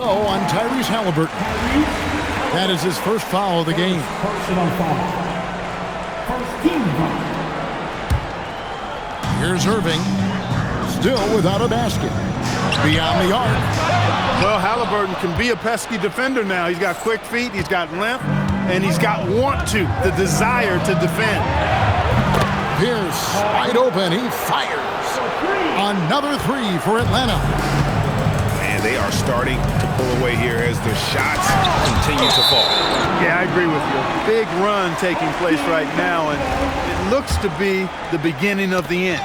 Oh, on Tyrese Halliburton. That is his first foul of the game. Personal foul. First team foul. Here's Irving. Still without a basket. Beyond the arc. Well, Halliburton can be a pesky defender now. He's got quick feet, he's got length, and he's got the desire to defend. Pierce wide open. He fires. Another three for Atlanta. And they are starting to pull away here as the shots continue to fall. Yeah, I agree with you. Big run taking place right now, and it looks to be the beginning of the end.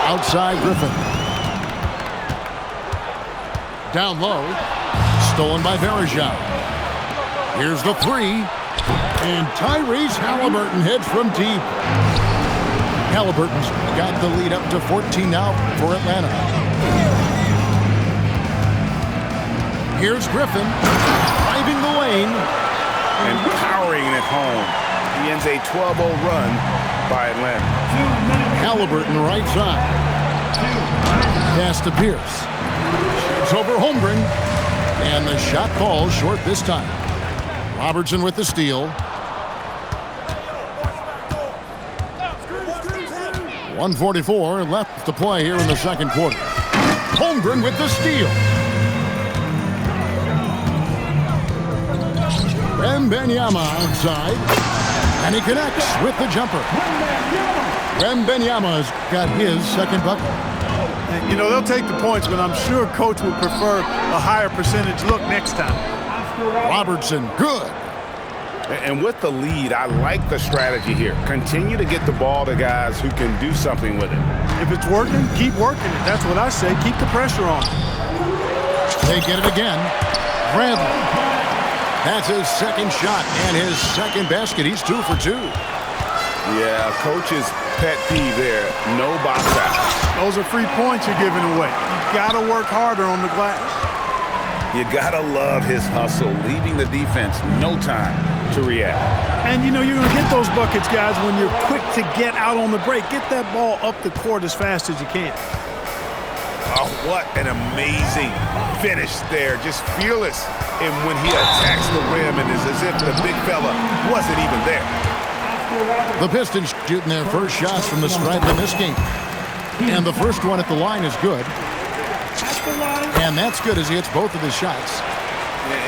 Outside Griffin. Down low. Stolen by Varejao. Here's the three. And Tyrese Halliburton hits from deep. Halliburton's got the lead up to 14 now for Atlanta. Here's Griffin. Driving the lane. And powering it home. He ends a 12-0 run by Atlanta. Halliburton right side. Pass to Pierce. Shoots over Holmgren. And the shot falls short this time. Robertson with the steal. 1:44 left to play here in the second quarter. Holmgren with the steal. Wembanyama outside. And he connects with the jumper. Wembanyama's got his second bucket. And, you know, they'll take the points, but I'm sure Coach would prefer a higher percentage look next time. Robertson, good. And with the lead, I like the strategy here. Continue to get the ball to guys who can do something with it. If it's working, keep working it. That's what I say. Keep the pressure on. They get it again. Bradley. That's his second shot and his second basket. He's 2 for 2. Yeah, coach's pet peeve there. No box out. Those are free points you're giving away. You got to work harder on the glass. You got to love his hustle, leaving the defense no time to react. And, you know, you're going to get those buckets, guys, when you're quick to get out on the break. Get that ball up the court as fast as you can. Oh, what an amazing finish there. Just fearless. And when he attacks the rim, and it's as if the big fella wasn't even there. The Pistons shooting their first shots from the stripe in this game. And the first one at the line is good. And that's good as he hits both of his shots.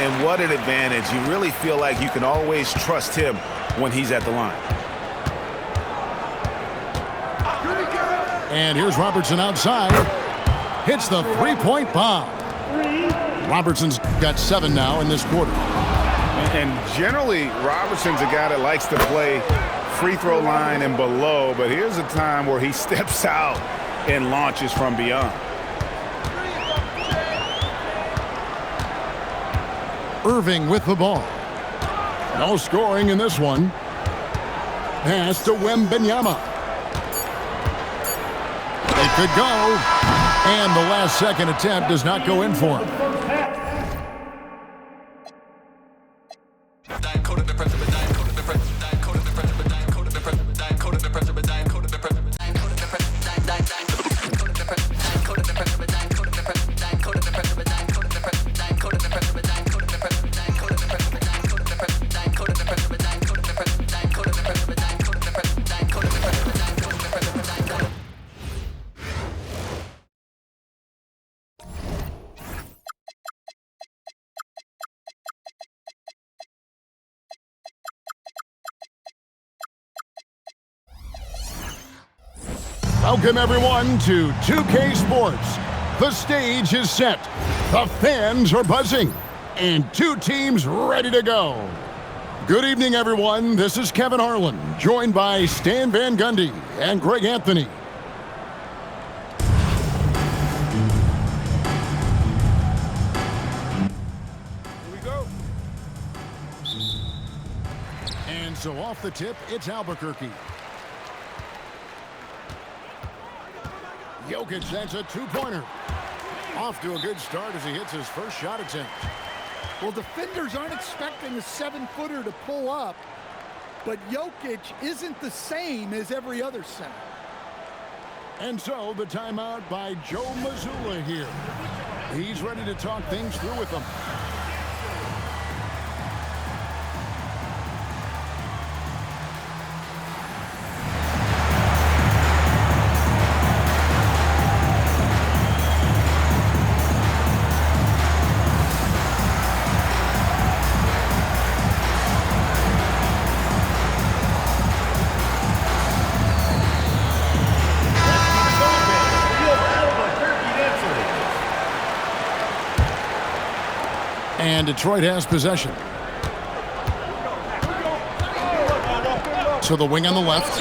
And what an advantage. You really feel like you can always trust him when he's at the line. And here's Robertson outside. Hits the three-point bomb. Robertson's got 7 now in this quarter. And generally, Robertson's a guy that likes to play free throw line and below, but here's a time where he steps out and launches from beyond. Irving with the ball. No scoring in this one. Pass to Wembanyama. It could go. And the last second attempt does not go in for him. Welcome, everyone, to 2K Sports. The stage is set, the fans are buzzing, and 2 teams ready to go. Good evening, everyone. This is Kevin Harlan, joined by Stan Van Gundy and Greg Anthony. Here we go. And so off the tip, it's Albuquerque. Jokic, that's a 2-pointer. Off to a good start as he hits his first shot attempt. Well, defenders aren't expecting a 7-footer to pull up, but Jokic isn't the same as every other center. And so the timeout by Joe Mazzulla here. He's ready to talk things through with them. And Detroit has possession. To the wing on the left.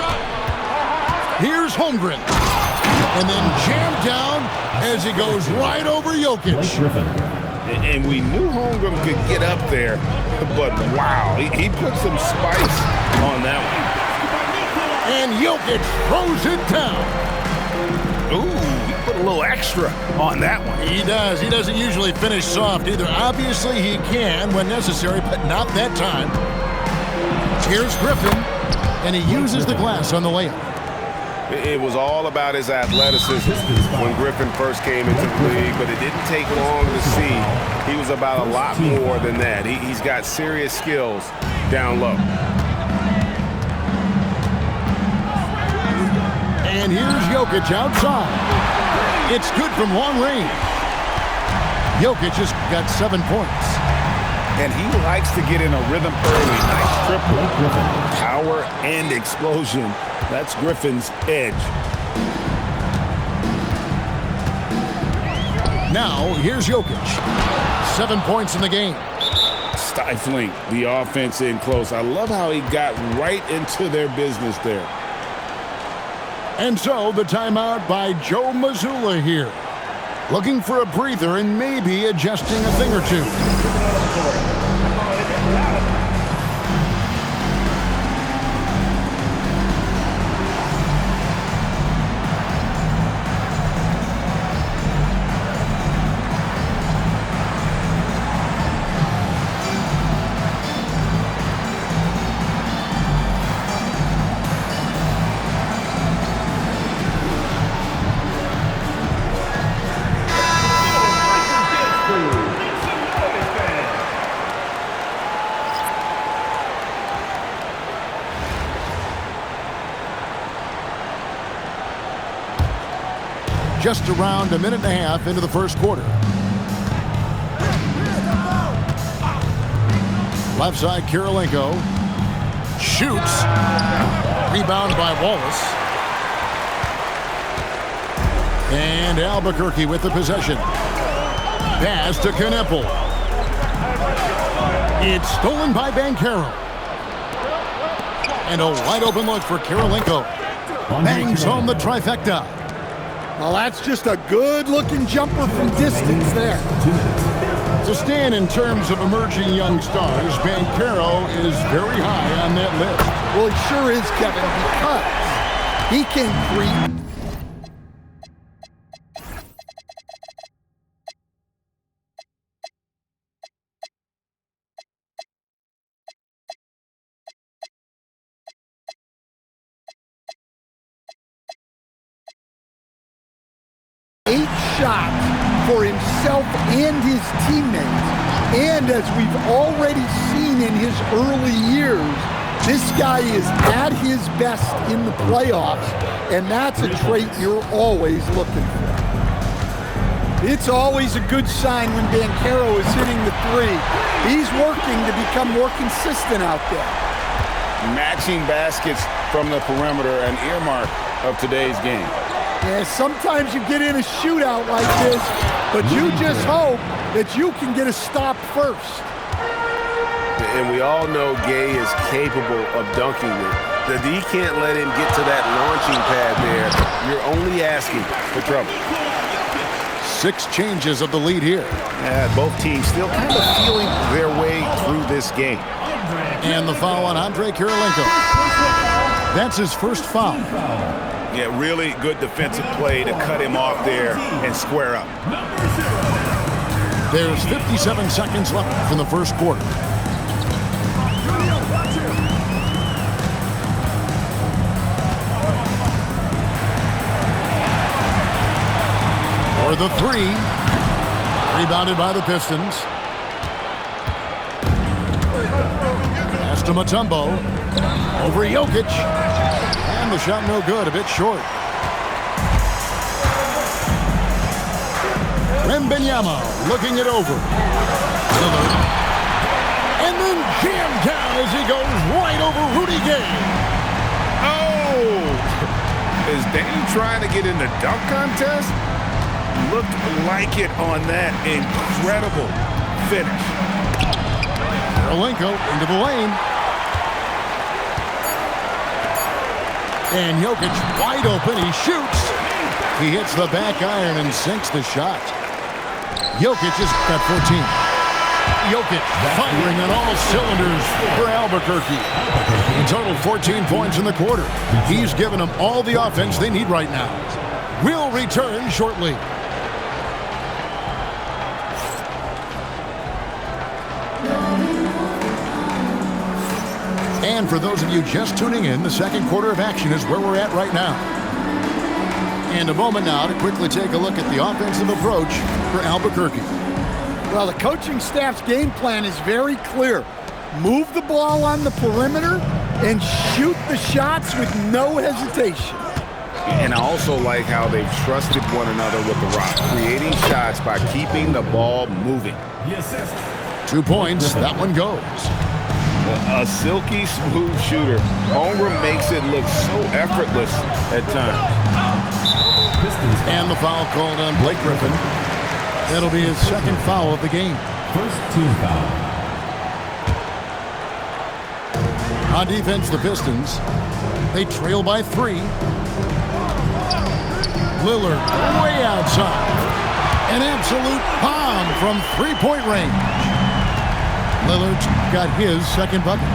Here's Holmgren. And then jammed down as he goes right over Jokic. And we knew Holmgren could get up there, but wow, he put some spice on that one. And Jokic throws it down. Ooh, he put a little extra on that one. He does. He doesn't usually finish soft either. Obviously, he can when necessary, but not that time. Here's Griffin, and he uses the glass on the layup. It was all about his athleticism when Griffin first came into the league, but it didn't take long to see. He was about a lot more than that. He's got serious skills down low. And here's Jokic outside. It's good from long range. Jokic just got 7 points. And he likes to get in a rhythm early. Nice triple. Power and explosion. That's Griffin's edge. Now, here's Jokic. 7 points in the game. Stifling the offense in close. I love how he got right into their business there. And so the timeout by Joe Mazzulla here. Looking for a breather and maybe adjusting a thing or two. Just around a minute and a half into the first quarter. Left side, Kirilenko shoots. Rebound by Wallace. And Albuquerque with the possession. Pass to Kneppel. It's stolen by Banchero. And a wide open look for Kirilenko. Bangs home the trifecta. Well, that's just a good-looking jumper from distance there. To stand in terms of emerging young stars, Banchero is very high on that list. Well, he sure is, Kevin, because he can create. Shots for himself and his teammates. And as we've already seen in his early years, this guy is at his best in the playoffs, and that's a trait you're always looking for. It's always a good sign when Banchero is hitting the three. He's working to become more consistent out there. Matching baskets from the perimeter, an earmark of today's game. Yeah, sometimes you get in a shootout like this, but you just hope that you can get a stop first. And we all know Gay is capable of dunking it. That he can't let him get to that launching pad there. You're only asking for trouble. 6 changes of the lead here. Yeah, both teams still kind of feeling their way through this game. And the foul on Andre Kirilenko. That's his first foul. Yeah, really good defensive play to cut him off there and square up. There's 57 seconds left from the first quarter. for the three. Rebounded by the Pistons. Pass to Mutombo. Over Jokic. And the shot no good, a bit short. Wembanyama looking it over. Lillard. And then jammed down as he goes right over Rudy Gay. Oh! Is Dame trying to get in the dunk contest? Looked like it on that incredible finish. Kirilenko into the lane. And Jokic wide open. He shoots. He hits the back iron and sinks the shot. Jokic is at 14. Jokic firing on all cylinders for Albuquerque. In total, 14 points in the quarter. He's given them all the offense they need right now. We'll return shortly. And for those of you just tuning in, the second quarter of action is where we're at right now. And a moment now to quickly take a look at the offensive approach for Albuquerque. Well, the coaching staff's game plan is very clear. Move the ball on the perimeter and shoot the shots with no hesitation. And I also like how they've trusted one another with the rock, creating shots by keeping the ball moving. 2 points, that one goes. A silky smooth shooter. Holmgren makes it look so effortless at times. And the foul called on Blake Griffin. That'll be his second foul of the game. First team foul. On defense, the Pistons, they trail by 3. Lillard way outside. An absolute bomb from three-point range. Lillard's got his second bucket.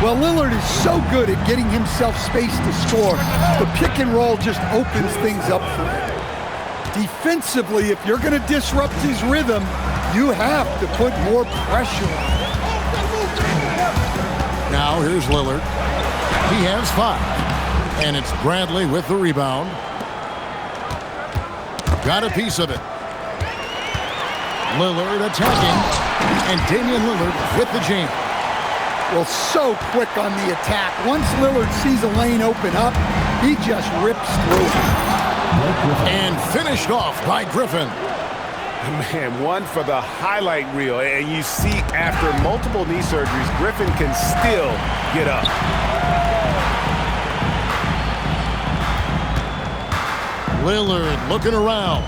Well, Lillard is so good at getting himself space to score. The pick and roll just opens things up for him. Defensively, if you're going to disrupt his rhythm, you have to put more pressure on him. Now here's Lillard. He has 5. And it's Bradley with the rebound. Got a piece of it. Lillard attacking. And Damian Lillard with the jam. Well, so quick on the attack. Once Lillard sees a lane open up, he just rips through it. And finished off by Griffin. Man, one for the highlight reel. And you see after multiple knee surgeries, Griffin can still get up. Lillard looking around.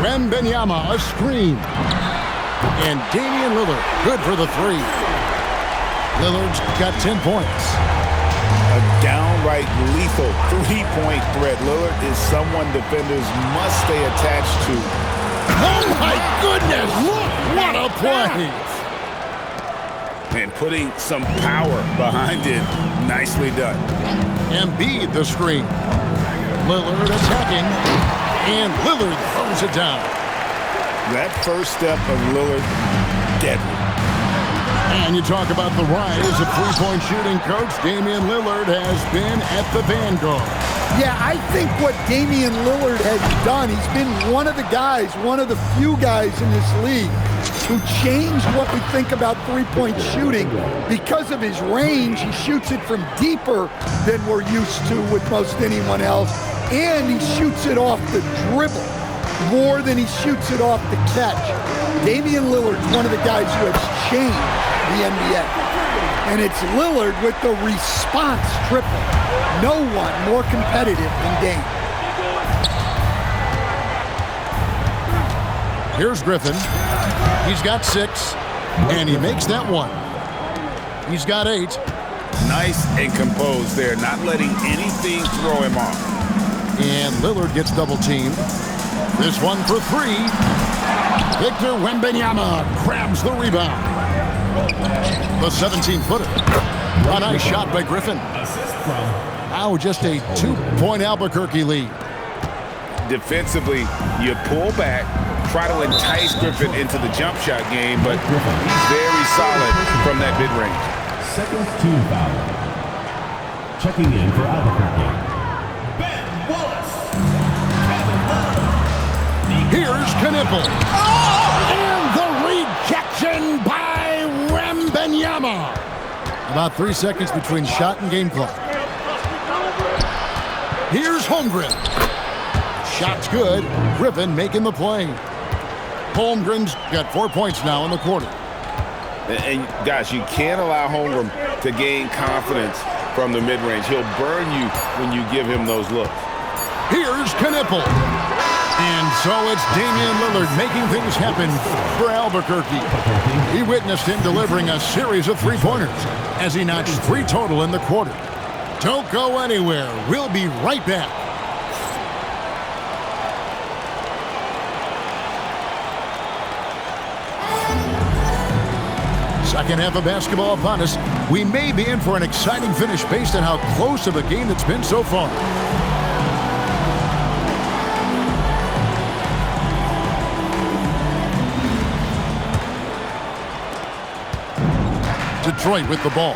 Wembanyama a screen. And Damian Lillard good for the 3. Lillard's got 10 points. A downright lethal three-point threat. Lillard is someone defenders must stay attached to. Oh my goodness! What a play! And putting some power behind it. Nicely done. Embiid the screen. Lillard attacking. And Lillard throws it down. That first step of Lillard, deadly. And you talk about the rise of three-point shooting, Coach. Damian Lillard has been at the vanguard. Yeah, I think what Damian Lillard has done, he's been one of the guys, one of the few guys in this league who changed what we think about three-point shooting. Because of his range, he shoots it from deeper than we're used to with most anyone else. And he shoots it off the dribble more than he shoots it off the catch. Damian Lillard's one of the guys who has changed the NBA. And it's Lillard with the response triple. No one more competitive than Dame. Here's Griffin. He's got 6, and he makes that 1. He's got 8. Nice and composed there, not letting anything throw him off. And Lillard gets double-teamed. This one for 3. Victor Wembanyama grabs the rebound. The 17-footer. A nice shot by Griffin. Now just a 2-point Albuquerque lead. Defensively, you pull back, try to entice Griffin into the jump shot game, but he's very solid from that mid-range. Second team foul. Checking in for Albuquerque. Ben Wallace. Knipple. And the rejection by Wembanyama. About 3 seconds between shot and game clock. Here's Holmgren. Shot's good. Griffin making the play. Holmgren's got 4 points now in the quarter. And guys, you can't allow Holmgren to gain confidence from the mid-range. He'll burn you when you give him those looks. Here's Knipple. And so it's Damian Lillard making things happen for Albuquerque. He witnessed him delivering a series of three-pointers as he notched 3 total in the quarter. Don't go anywhere. We'll be right back. Second half of basketball upon us. We may be in for an exciting finish based on how close of a game it's been so far. Detroit with the ball.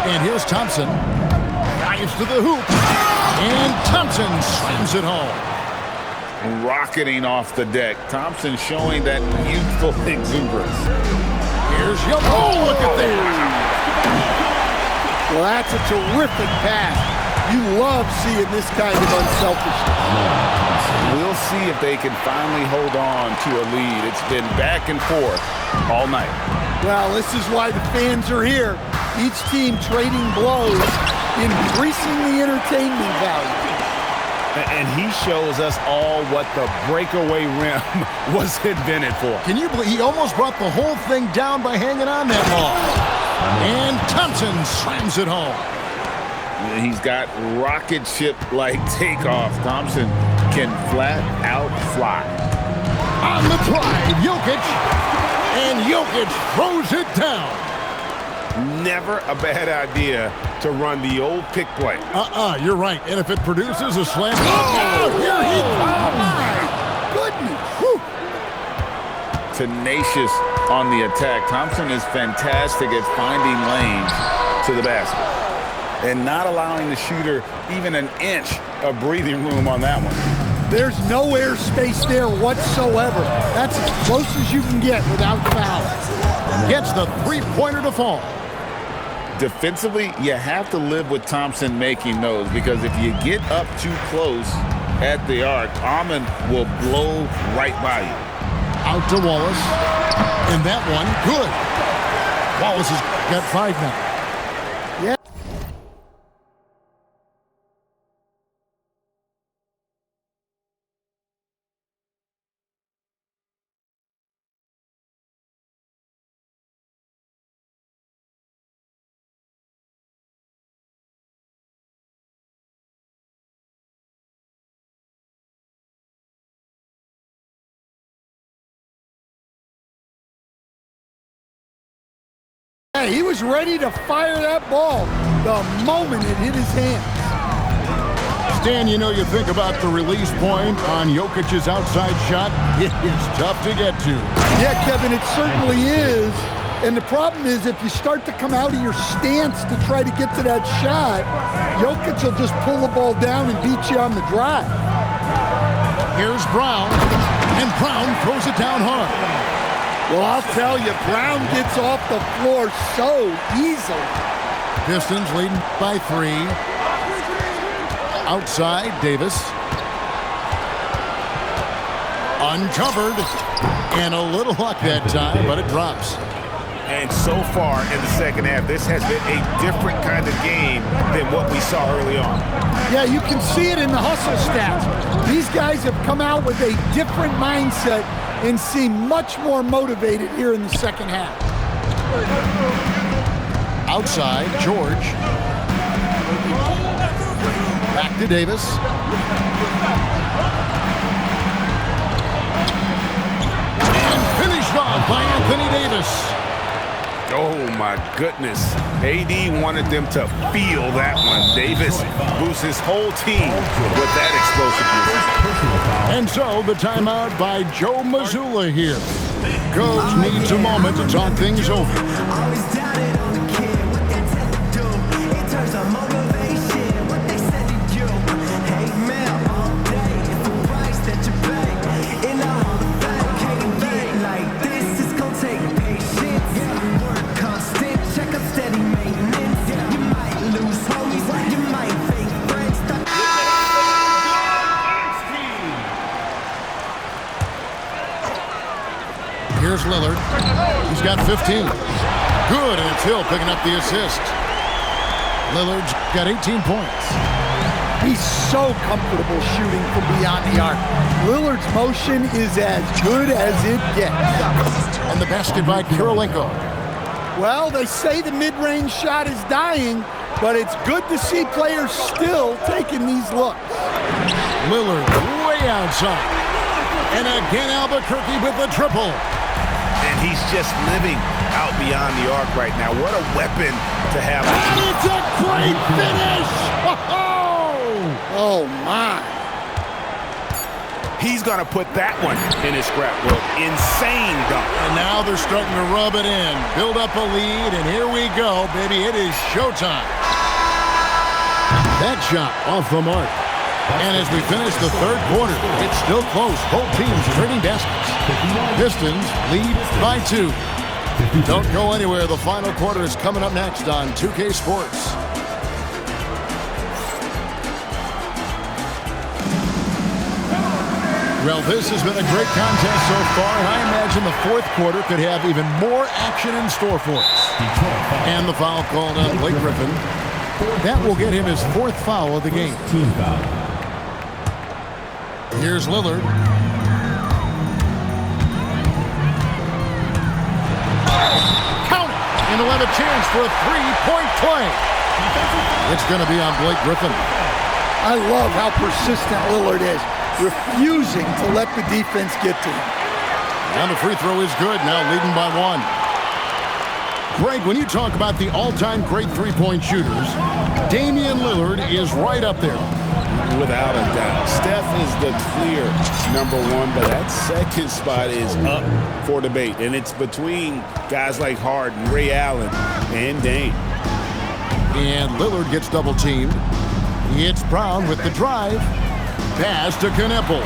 And here's Thompson. Drives to the hoop. And Thompson slams it home. Rocketing off the deck. Thompson showing that youthful exuberance. Here's Young. Oh, look at that. Well, that's a terrific pass. You love seeing this kind of unselfishness. We'll see if they can finally hold on to a lead. It's been back and forth all night. Well, this is why the fans are here. Each team trading blows, increasing the entertainment value. And he shows us all what the breakaway rim was invented for. Can you believe he almost brought the whole thing down by hanging on that ball? And Thompson slams it home. He's got rocket ship-like takeoff. Thompson can flat out fly. On the drive, Jokic. And Jokic throws it down. Never a bad idea to run the old pick play. You're right. And if it produces a slam, here he comes. My goodness. Whew. Tenacious on the attack. Thompson is fantastic at finding lanes to the basket and not allowing the shooter even an inch of breathing room on that one. There's no airspace there whatsoever. That's as close as you can get without foul. Gets the three-pointer to fall. Defensively, you have to live with Thompson making those, because if you get up too close at the arc, Amon will blow right by you. Out to Wallace. And that one, good. Wallace has got 5 now. He was ready to fire that ball the moment it hit his hands. Stan, you know, you think about the release point on Jokic's outside shot. It is tough to get to. Yeah, Kevin, it certainly is. And the problem is, if you start to come out of your stance to try to get to that shot, Jokic will just pull the ball down and beat you on the drive. Here's Brown, and Brown throws it down hard. Well, I'll tell you, Brown gets off the floor so easily. Pistons leading by 3. Outside, Davis. Uncovered. And a little luck that time, but it drops. And so far in the second half, this has been a different kind of game than what we saw early on. Yeah, you can see it in the hustle stats. These guys have come out with a different mindset and seem much more motivated here in the second half. Outside, George. Back to Davis. And finished off by Anthony Davis. Oh, my goodness. AD wanted them to feel that one. Davis boosts his whole team with that explosiveness. And so the timeout by Joe Mazzulla here. Coach needs a moment to talk things over. Always doubted on the kid, what they tell you do. In terms of motivation, what they said to you. Hey, man, Lillard. He's got 15. Good, and it's Hill picking up the assist. Lillard's got 18 points. He's so comfortable shooting from beyond the arc. Lillard's motion is as good as it gets. And the basket by Kirilenko. Well, they say the mid-range shot is dying, but it's good to see players still taking these looks. Lillard way outside. And again, Albuquerque with the triple. And he's just living out beyond the arc right now. What a weapon to have. And it's a great finish! Oh, my. He's going to put that one in his scrapbook. Insane dunk. And now they're starting to rub it in. Build up a lead, and here we go, baby. It is showtime. That shot off the mark. And as we finish the third quarter, it's still close. Both teams trading baskets. Pistons lead by 2. Don't go anywhere. The final quarter is coming up next on 2K Sports. Well, this has been a great contest so far, and I imagine the fourth quarter could have even more action in store for us. And the foul called on Blake Griffin. That will get him his 4th foul of the game. Here's Lillard. Count it! And he'll have a chance for a 3-point play. It's going to be on Blake Griffin. I love how persistent Lillard is, refusing to let the defense get to him. And the free throw is good, now leading by 1. Greg, when you talk about the all-time great three-point shooters, Damian Lillard is right up there. Without a doubt. Steph is the clear number 1, but that second spot is up for debate. And it's between guys like Harden, Ray Allen, and Dame. And Lillard gets double-teamed. It's Brown with the drive. Pass to Kneppel.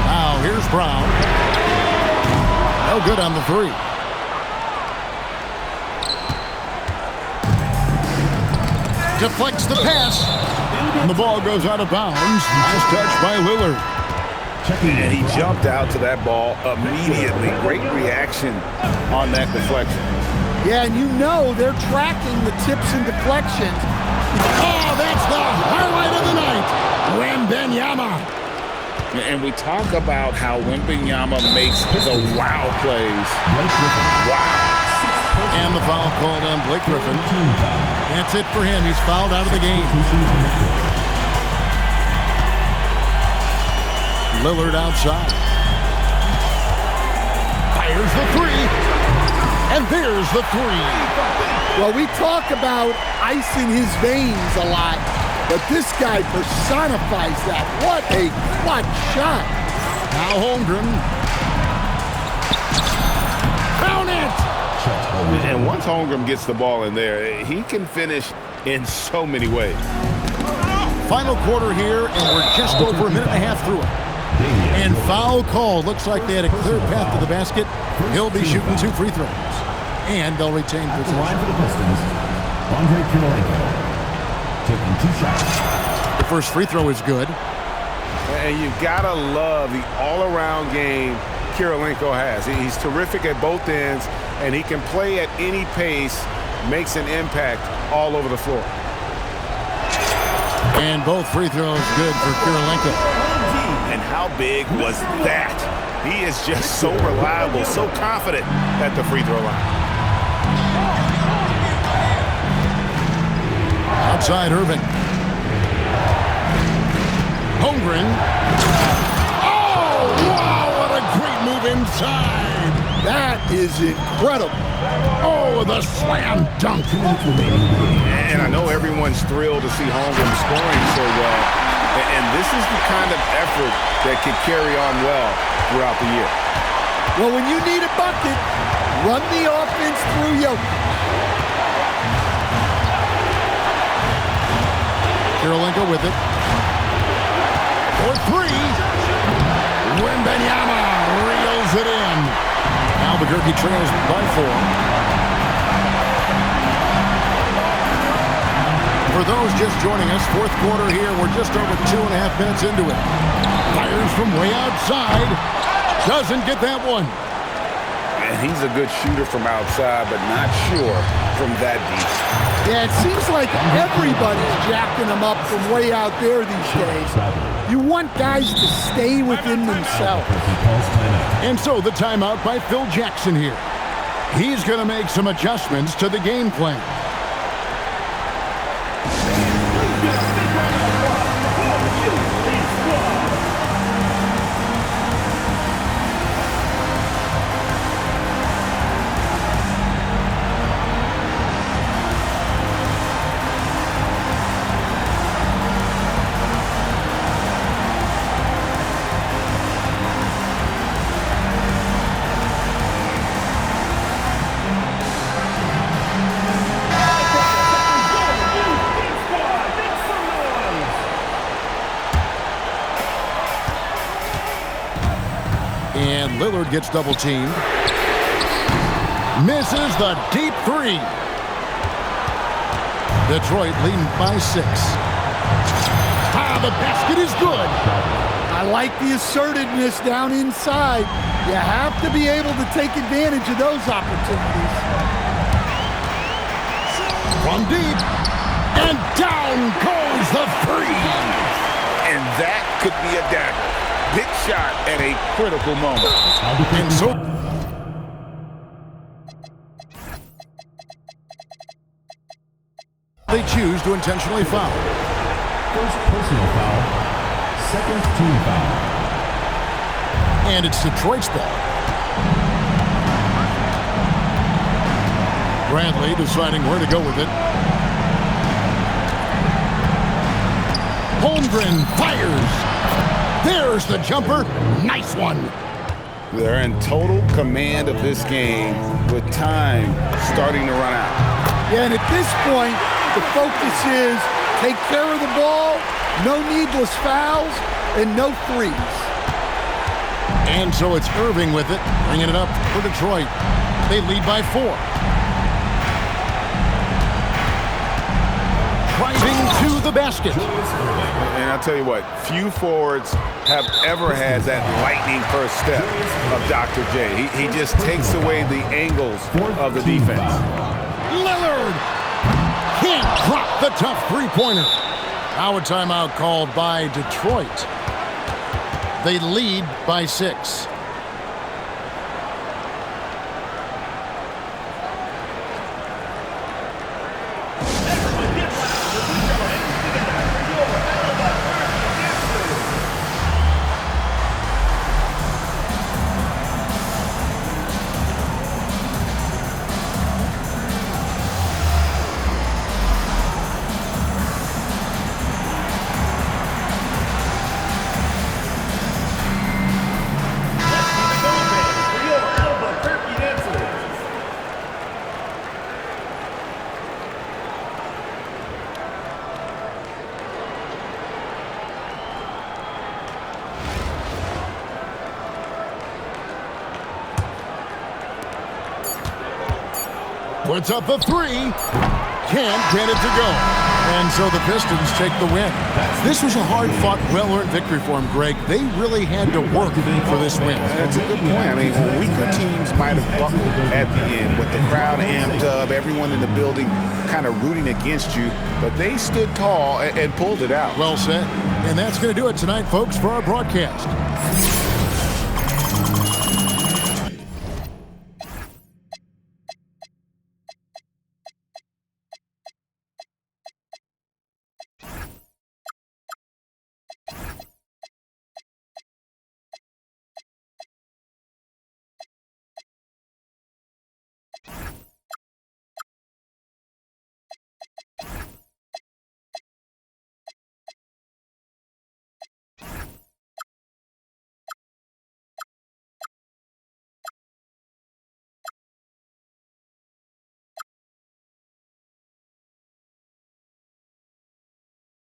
Now here's Brown. No good on the 3. Deflects the pass. And the ball goes out of bounds. Nice touch by Lillard. And he jumped out to that ball immediately. Great reaction on that deflection. Yeah, and you know they're tracking the tips and deflections. Oh, that's the highlight of the night. Wembanyama. And we talk about how Wembanyama makes the wow plays. Wow. And the foul called on Blake Griffin. That's it for him. He's fouled out of the game. Lillard outside. Fires the 3. And there's the 3. Well, we talk about ice in his veins a lot, but this guy personifies that. What a clutch shot. Now Holmgren. Found it. And once Holmgren gets the ball in there, he can finish in so many ways. Final quarter here, and we're just over a minute and a half through it. And foul call. Looks like they had a clear path to the basket. He'll be shooting 2 free throws. And they'll retain possession. Line for the Pistons, Andre Kirilenko, taking 2 shots. The first free throw is good. And you've got to love the all-around game Kirilenko has. He's terrific at both ends, and he can play at any pace, makes an impact all over the floor. And both free throws good for Kirilenko. And how big was that? He is just so reliable, so confident at the free throw line. Outside Irving. Holmgren. Oh, wow, what a great move inside. That is incredible. Oh, the slam dunk. And I know everyone's thrilled to see Holmgren scoring so well. And this is the kind of effort that can carry on well throughout the year. Well, when you need a bucket, run the offense through Jokic. Kirilenko with it. For 3. Wembanyama reels it in. Albuquerque trails by 4. For those just joining us, fourth quarter here. We're just over 2.5 minutes into it. Fires from way outside. Doesn't get that one. And he's a good shooter from outside, but not sure from that deep. Yeah, it seems like everybody's jacking them up from way out there these days. You want guys to stay within themselves. And so the timeout by Phil Jackson here. He's going to make some adjustments to the game plan. And Lillard gets double-teamed. Misses the deep three. Detroit leading by 6. The basket is good. I like the assertiveness down inside. You have to be able to take advantage of those opportunities. From deep. And down goes the three. And that could be a dagger. Big shot at a critical moment. And so they choose to intentionally foul. First personal foul. Second team foul. And it's Detroit's ball. Bradley deciding where to go with it. Holmgren fires. There's the jumper. Nice one. They're in total command of this game with time starting to run out. Yeah, and at this point, the focus is take care of the ball, no needless fouls, and no threes. And so it's Irving with it, bringing it up for Detroit. They lead by 4. Driving to the basket. And I'll tell you what, few forwards have ever had that lightning first step of Dr. J. He just takes away the angles of the defense. Lillard can't drop the tough three-pointer. Now a timeout called by Detroit. They lead by 6. Puts up the 3. Can't get it to go. And so the Pistons take the win. This was a hard-fought, well-earned victory for them, Greg. They really had to work for this win. That's a good point. I mean, weaker teams might have buckled at the end with the crowd amped up, everyone in the building kind of rooting against you, but they stood tall and pulled it out. Well said. And that's going to do it tonight, folks, for our broadcast.